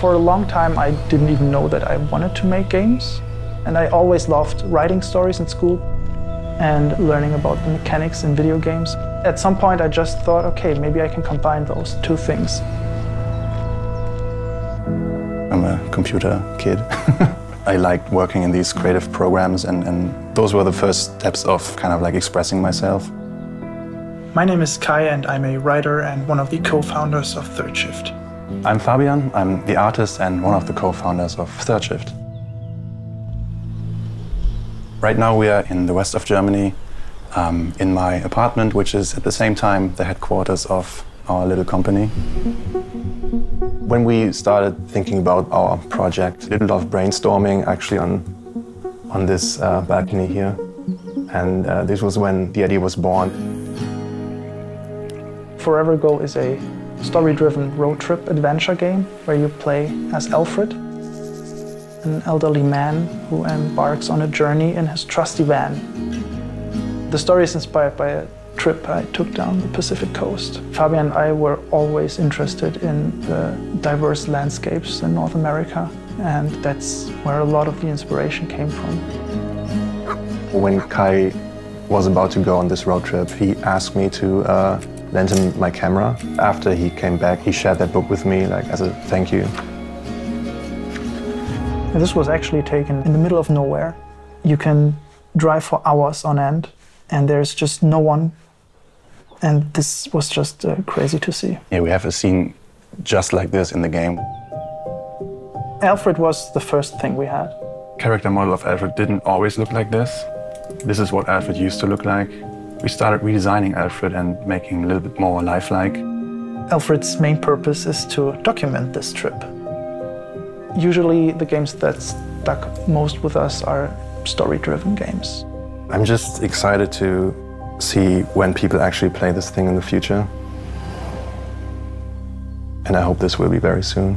For a long time, I didn't even know that I wanted to make games. And I always loved writing stories in school and learning about the mechanics in video games. At some point, I just thought, okay, maybe I can combine those two things. I'm a computer kid. I liked working in these creative programs, and those were the first steps of kind of like expressing myself. My name is Kai, and I'm a writer and one of the co-founders of Third Shift. I'm Fabian. I'm the artist and one of the co-founders of Third Shift. Right now we are in the west of Germany, in my apartment, which is at the same time the headquarters of our little company. When we started thinking about our project, we did a lot of brainstorming actually on this balcony here. And this was when the idea was born. Forever Go is a story-driven road trip adventure game where you play as Alfred, an elderly man who embarks on a journey in his trusty van. The story is inspired by a trip I took down the Pacific coast. Fabian and I were always interested in the diverse landscapes in North America, and that's where a lot of the inspiration came from. When Kai was about to go on this road trip, he asked me to lend him my camera. After he came back, he shared that book with me, like as a thank you. This was actually taken in the middle of nowhere. You can drive for hours on end, and there's just no one. And this was just crazy to see. Yeah, we have a scene just like this in the game. Alfred was the first thing we had. Character model of Alfred didn't always look like this. This is what Alfred used to look like. We started redesigning Alfred and making him a little bit more lifelike. Alfred's main purpose is to document this trip. Usually the games that stuck most with us are story-driven games. I'm just excited to see when people actually play this thing in the future. And I hope this will be very soon.